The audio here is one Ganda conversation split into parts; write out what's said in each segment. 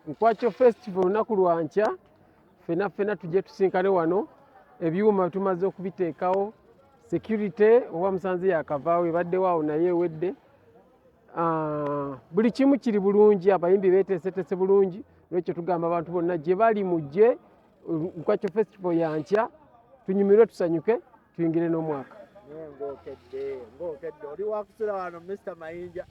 Nkwacho festival lunaku lwankya fena tujje tusinkane wano ebyuma tumaze okubiteekawo security owa musanze yakavaawo ebaddewo awo naye ewedde buli kimu kiri bulungi abayimbi beeteeseteese bulungi lwekyo tugamba abantu bonna gye bali mujje Nkwacho festival yankya tunyumirwe tusanyuke tuyingire n'omwaka Ngokedde oli wakusula wano Mr. Mayinja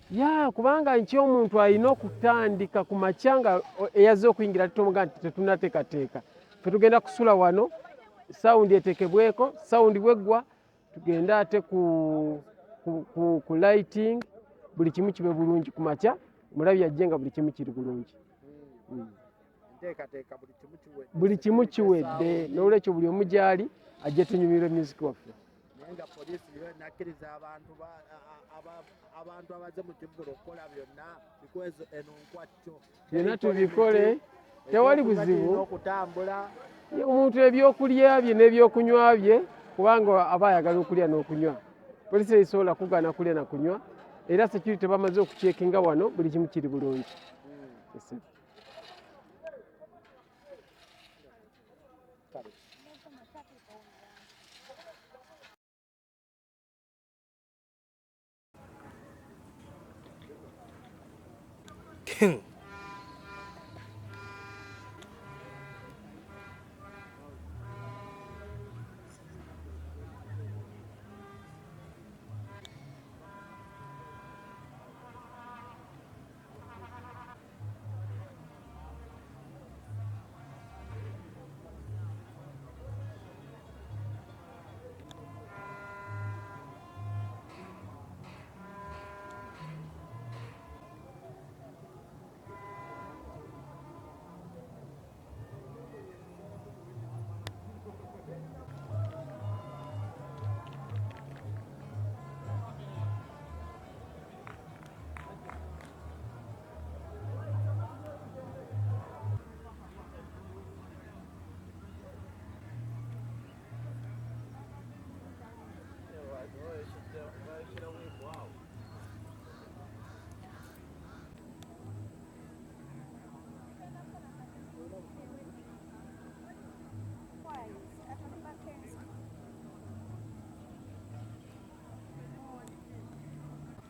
kubanga nkya omuntu alina okutandika ku makya nga eyazze okuyingira tutomuga nti tetunnateekateeka fe tugenda kusula wano sawundi etekebweko sawundi bweggwa tugenda ate ku lighting buli kimu kibe bulungi ku makya mulabi ajje nga buli kimu kiri bulungi buli kimu kiwedde n'olwekyo buli omu gyali ajje tunyumirwe music waffe nga poliisi nakkiriza abantu abaze mu kibuga okukola byonna bikwezo eno Nkwacho byonna tubikole tewali buzibu okutambula omuntu ebyokulya bye n'ebyokunywa bye kubanga aba ayagala okulya n'okunywa poliisi esobola kugaana kulya na kunywa era security bamaze okucekinga wano buli kimu kiri bulungi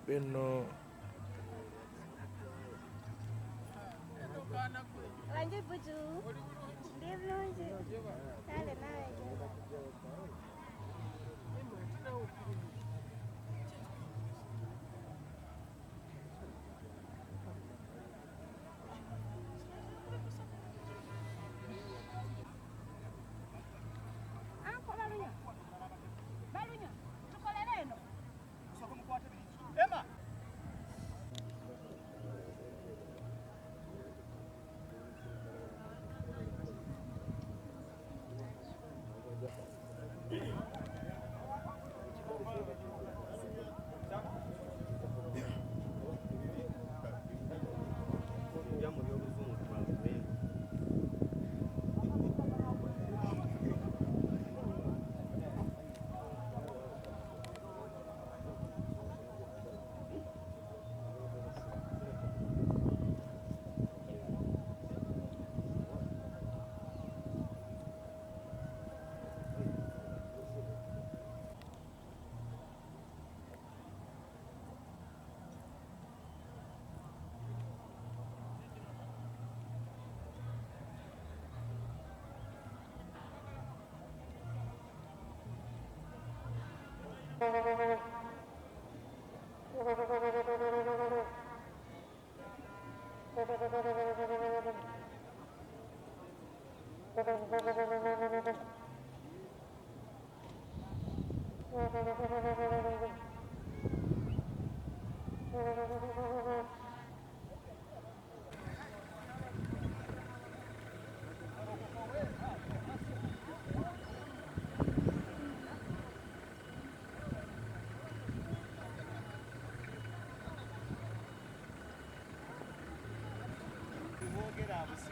bino Lanjut buju. Dia belum je. Ada naik. Apa barunya? Barunya. Chocolate reno. Emma.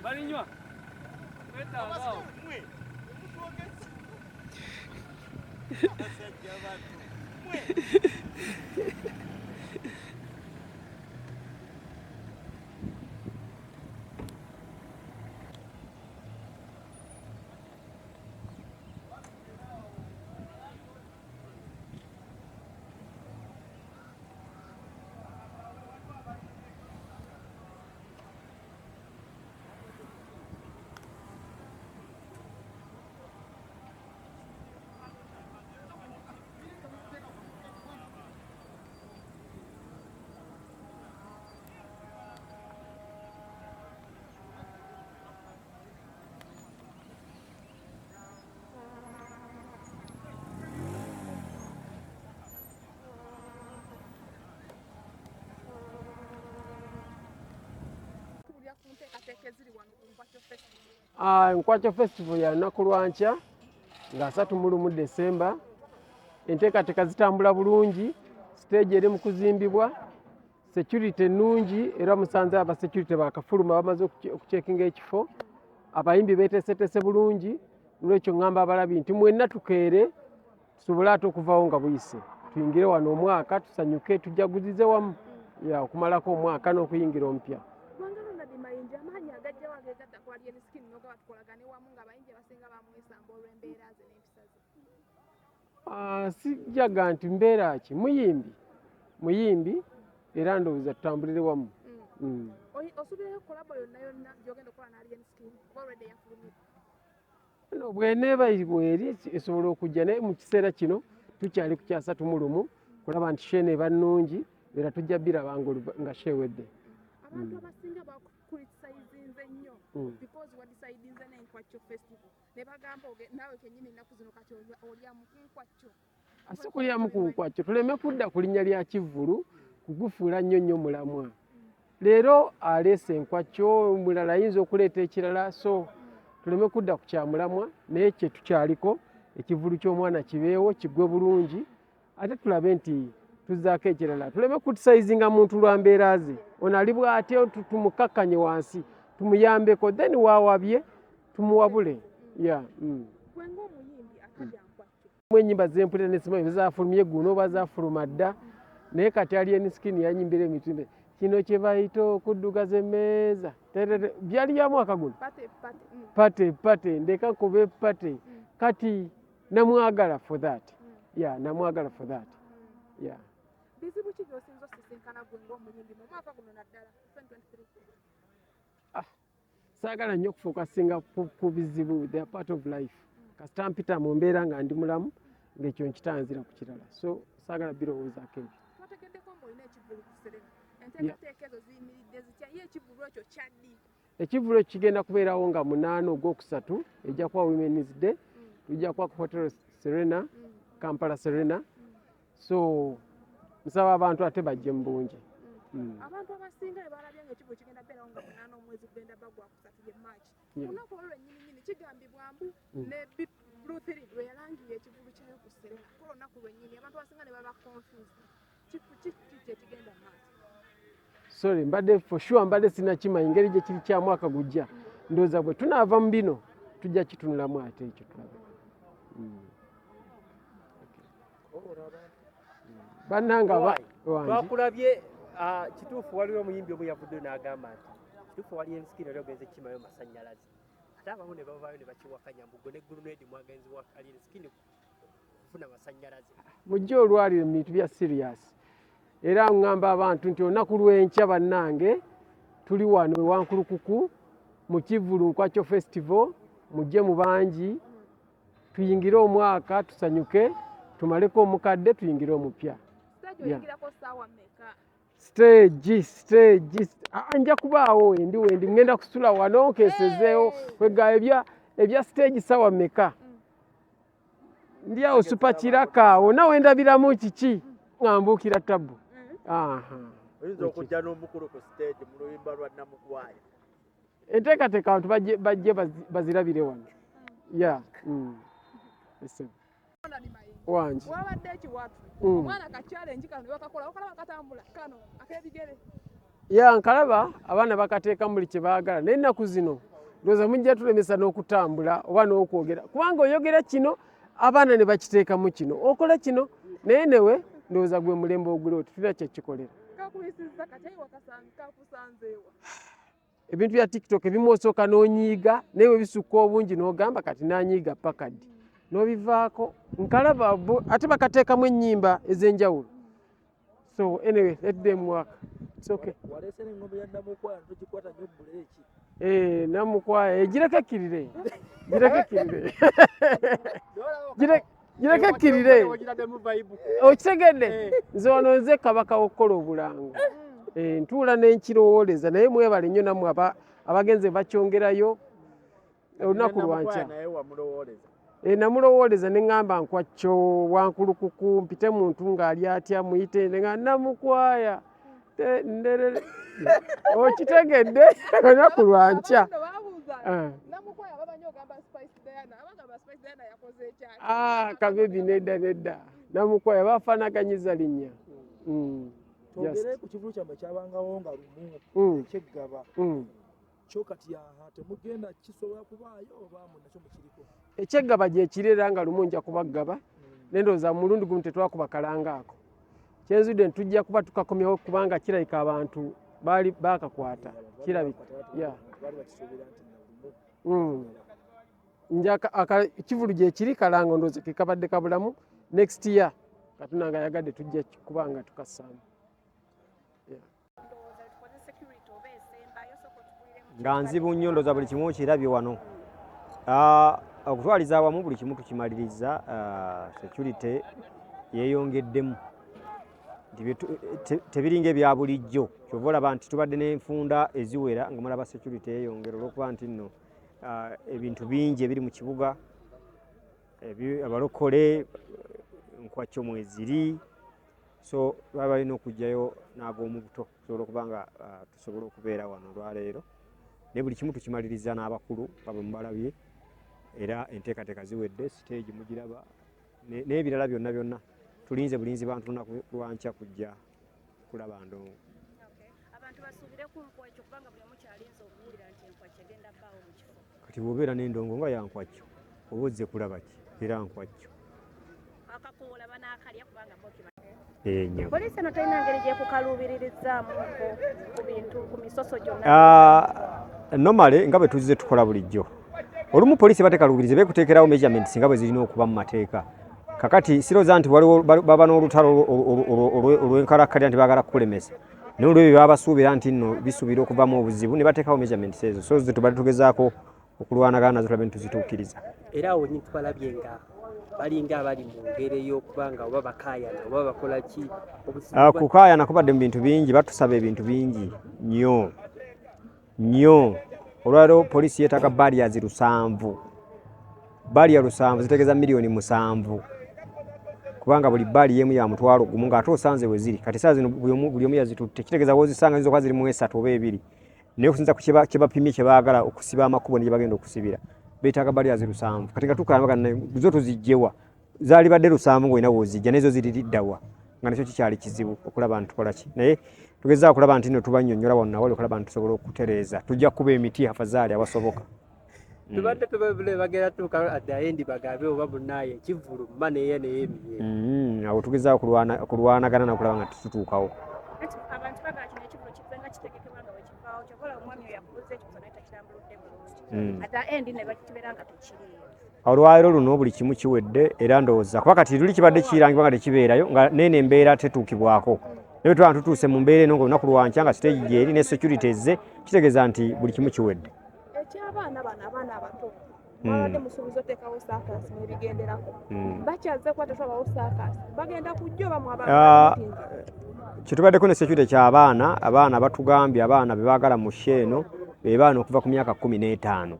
Balinywa. Wetangao. Nkwacho Festival ya lunaku lwa nkya nga 31 December. Entekateka zitambula bulungi, stage eri mu kuzimbibwa, security nnungi era musanze aba security bakafuluma bamaze okucekinga ekifo. Abayimbi betesetese bulungi, lwekyo ngamba abalabi nti mwenna tukeere tusobole ate okuvaawo nga buyise. Tuyingire wano omwaka tusanyuke tujaguzize wamu ya okumalako omwaka n'okuyingira omupya. Mayinja amaanyi agajja wageegatta ku alien skin n'oga batukolagane wamu ng'abayinja basinga bamwesamba olw'embeera ze n'empisa ze. Sijjaga nti mbeera ki muyimbi era ndowooza tutambulire wamu. Osuubirayo kolabo yonna gy'ogenda okukola n'alien skin oba olwedde yafulumye? Bw'eneeba bweri esobola okujja naye mu kiseera kino tukyali ku 31 kulaba nti shene eba nnungi era tujja biraba nga Ziwedde. Abantu abasinga bakulisayizinze nnyo because wadisayidinze n'Enkwacho Festival ne bagamba naawe kennyini ennaku zino kati olya mu Nkwacho. Si kulyamu ku Nkwacho, tuleme kudda ku linnya lya Kivvulu kugufuula nnyo mulamwa. Leero aleese Nkwacho, mulala ayinza okuleeta ekirala, so tuleme kudda ku kyamulamwa naye kye tukyaliko ekivvulu ky'omwana kibeewo kiggwe bulungi ate tulabe nti tuzzaako ekirala. Tuleme kutisayizinga muntu lwa mbeera ze, ono ali bw'atyo tumukakkanye wansi tumuyambeko then waawabye tumuwabule. Ennyimba z'empulira n'esimanyi zaafulumye guno oba zaafuluma dda naye kati alien skin yanyimbira emitimbe kino kye bayita okuddugaza emmeeza byali bya mwaka guno pate ndeka nkube pate kati namwagala for that. Namwagala for that. Bizibu ki by'osinza osisinkana gwe ng'omuyimbi mu mwaka guno naddala 2023? Saagala nnyo okufokasinga ku bizibu, they are part of life. Kasita mpita mu mbeera nga ndi mulamu ng'ekyo nkitanzira ku kirala, so saagala birowoozaako ebyo. Twategeddeko ng'olina ekivvulu ku Serena. Enteekateeka ezo ziyimiridde zitya? Ye ekivvulu ekyo kyaddi? Ekivvulu ekyo kigenda kubeerawo nga 8 Ogwokusatu ejja kuba Women's Day. Tujja kuba ku Hotel Serena, Kampala Serena. So nsaba abantu ate bajje mu bungi. Abantu abasinga balabye ng'ekivvulu kigenda beerawo nga 8 omwezi gugenda bagwakusatu ye March. Olunaku olwo lwennyini kigambibwa mbu ne Ruth lwe yalangiye ekivvulu kyayo ku Serena. Ku lunaku lwennyini abantu abasinga ne baba confused. Kiki kyekigenda maaso? Sorry, mbadde sinnakimanyi ngeri gye kiri kya mwaka gujja. Ndowooza bwe tunaava mu bino tujja kitunulamu ate ekyo tulabe. Bannanga twakulabye kituufu waliwo omuyimbi omu yavuddeyo n'agamba nti kituufu wali enskin oli ogenze kimayo masannyalaze ate abamu ne bavaayo ne bakiwakanya mbu gwe ne gulunedi mwagenzi wa alienskin kufuna masannyalaze. Mujje olwaliro mu bintu bya serious era ngamba abantu nti olunaku lw'enkya bannange tuli wano e Wankulukuku mu Kivvulu Nkwacho Festival. Mujje mu bangi tuyingire omwaka tusanyuke tumaleko omukadde tuyingire omupya. Stage nja kubaawo endi wendi ngenda kusula wano nkeesezeewo kwega ebya stage sawa mmeka ndi awo supakiraka awo nawe ndabiramu kiki ngambuukira tabbu. Oyinza okujja n'omukulu ku stage mu luyimba lwa Namukwaya. Enteekateeka abantu bajje bazirabire wano. Wangi wabadde ekiwatu omwana ka-challenge kano bakakola okalaba katambula kano ak'ebigere. Nkalaba abaana bakateeka buli kye baagala naye ennaku zino ndowooza mujja tulemesa n'okutambula oba n'okwogera kubanga oyogera kino abaana ne bakiteekamu kino okola kino naye newe ndowooza gwe mulembe ogula oti tulina kyekikolera. Kakuyisizza kati ayiwa kakusanzeewa. Ebintu bya TikTok ebimu osooka n'onyiiga naye bwe bisukka obungi n'ogamba kati nanyiiga paka ddi n'obivaako. Nkalaba ate bakateekamu ennyimba ez'enjawulo. So anyway, let them work. It's okay. Walese n'engoma ya Namukwaya tugikwata nnyo buleeki. Namukwaya gireke ekkirire. Gireke ekkirire. Okitegedde? Nze wano nze kabaka w'okukola obulango. Ntuula n'enkirowooleza naye mwebale nnyo nammwe abagenze bakyongerayo olunaku lwankya. Namulowooleza ne ŋŋamba Nkwacho Wankulukuku mpite muntu ng'ali atya muyite ne nga Namukwaya okitegedde olunaku lwa nkya. Kabebi nedda Namukwaya bafaanaganyiza linnya. Twogere ku kivulu kyammwe kyabangawo nga lumu ekyeggaba kyo kati temugenda kisobola kubaayo oba nakyo mukiriko? Ekyeggaba gye kirera nga lumu nja kubaggaba nendowooza mulundi gumu tetwakuba kalangaako. Kyenzudde tujja kuba tukakomyawo kubanga kirabika abantu baali bakakwata kirabika ekivulu gye kiri kalanga ndowooza kekabadde kabulamu next year Katonda nga yagadde tujja kubanga tukassaamu. Nga nzibu nnyo ndowooza buli kimu kirabye wano. Okutwaliza awamu buli kimu tukimaliriza, security yeeyongeddemu tebiringa ebya bulijjo. Kyova olaba nti tubadde n'enfunda eziwera nga mulaba security yeeyongera olw'okuba nti nno ebintu bingi ebiri mu kibuga, abalokole Nkwacho mweziri, so baba balina okujjayo n'ag'omubuto tusobola okuba nga tusobola okubeera wano olwaleero. Ne buli kimu tukimaliriza n'abakulu nga bwe mubalabye, era enteekateeka ziwedde, stage mugiraba n'ebirala byonna tulinze bulinzi bantu lunaku lwankya kujja kulaba ndongo. Abantu basuubire ku Nkwacho kubanga buli omu kyalinze okuwulira nti Nkwacho egenda bbaawo mu kifo. Kati bw'obeera n'endongo nga ya Nkwacho oba ozze kulaba ki era Nkwacho Akakoola banaakalya kubanga bo kiba. Poliisi eno talina ngeri gyekukaluubiririzaamu ku bintu ku misoso gyonna. Normally nga bwe tuzze tukola bulijjo. Olumu poliisi batekaluubirize beekuteekerawo measurements nga bwe zirina okuba mu mateeka. Kakati sirowooza nti waliwo baba n'olutalo olw'enkalakkalira nti baagala kukulemesa. Naye olw'ebyo baba basuubira nti nno bisuubira okuvamu obuzibu ne bateekawo measurements ezo. So ze tubadde tugezaako okulwanagana nazo tulabe ntuzituukiriza. Era awo nyingi twalabye nga balinga abali mu ngeri ey'okubanga oba bakaayana oba bakola ki. Kukaayana kubadde mu bintu bingi, batusaba ebintu bingi nnyo. Olwaleero poliisi yeetaaga barriers 7. Barrier 7 zitegeeza milioni 7. Kubanga buli bali yemu ya mutwalo gumu ng'ate osanze we ziri. Kati saa zino buli omu yazitutte. Kitegeeza wozisanga zizokwa ziri mu 3 oba 2. Naye okusinza ku kye bapimye kye baagala okusiba amakubo ne gye bagenda okusibira. Beetaaga barriers 7. Kati nga tukalabagana zo tuzijjewa. Zaali badde 7 ng'olina w'ozijja n'ezo ziririddawa. Nga nakyo kikyali kizibu okulaba nti tukola ki. Naye tugezaa okulaba nti nno tubannyonnyola wonna wali okulaba nti tusobola okutereeza. Tujja kuba emiti afazaali abasoboka. Tubadde tubabule bagera tuka at the end bagabe oba bunaye kivulu mane n'emiye. Awo tugezaa okulwanagana nakulaba nga tutuukawo. Abantu bagala kino ekivulu kibenga kitegekebwa nga bwe kivaawo kyokola omwami oyo yakubuza ekifo naye takitambuludde bulungi. At the end ne bakibeera nga tekiriiyo. Olwaleero luno buli kimu kiwedde era ndowooza kuba kati luli kibadde kirangibwa nga tekibeerayo nga nene embeera tetuukibwako. Naye tuba tutuuse mu mbeera eno ng'olunaku lwankya nga stage gyeri ne security ezze kitegeeza nti buli kimu kiwedde. Abaana abato babadde musuubiza oteekawo saakasi n'ebigenderako bakyaze kuba tetwabawo saakasi bagenda kujja oba mwaba kitubaddeko ne security ky'abaana batugambye abaana be baagala mu sheeno be baana okuva ku myaka 15.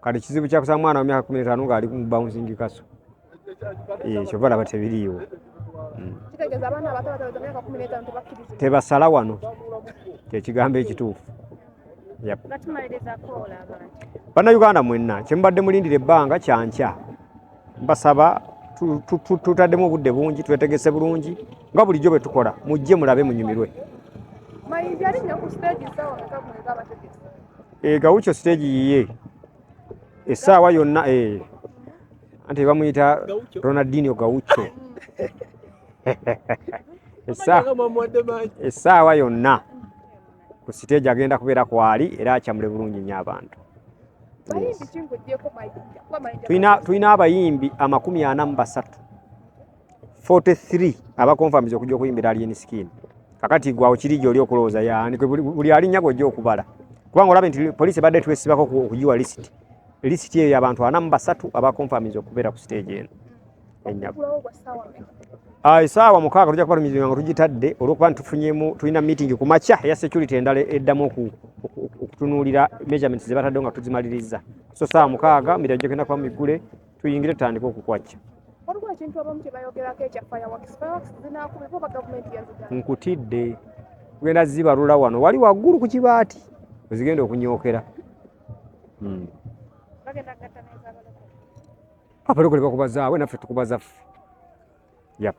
Kati kizibu kya kusanga mwana wa myaka 15 ng'ali mu bouncing castle. Kyova laba tebiriiwo. Kitegeeza abaana abato bataweza myaka 15 tebakkiriza. Tebasala wano. Kyekigambo ekituufu. Bannayuganda mwenna kyemubadde mulindira ebbanga kyankya. Mbasaba tutaddemu obudde bungi twetegese bulungi nga bulijjo bwe tukola mujje mulabe munyumirwe. Mayinja alinnya ku stage sawa nga abategese. Gawucho stage yiye essaawa yonna anti bamuyita Ronaldinho Gawucho. Essaawa yonna ku stage agenda kubeera kwali era akyamule bulungi nnyo abantu. Tulina abayimbi 43 43 abakonfamiza okujja okuyimbira Alien Skin. Kakati gwawo kiri gy'oli okulowooza yaani buli alinnya gw'ojja okubala kubanga olabe nti poliisi badde twesibako okugiwa lisiti. Lisiti eyo y'abantu 43 abakonfamiza okubeera ku stage eno. Essaawa 6 tujja kuba tumirirwa nga tugitadde olw'okuba ntufunyemu tulina meeting ku makya eya security endala eddamu okutunuulira measurements ze bataddewo nga tuzimaliriza. So saa 6 miriro gyogenda kuba miggule tuyingire tutandike okukwacya. Waliwo ekintu abamu kye bayogerako ekya fireworks zinaakubibwa ba gavumenti yazigala. Nkutidde tugenda zibalula wano wali waggulu ku kibaati wezigenda okunyookera. Abalokole bakubazaawe naffe tukubaza ffe. Yep.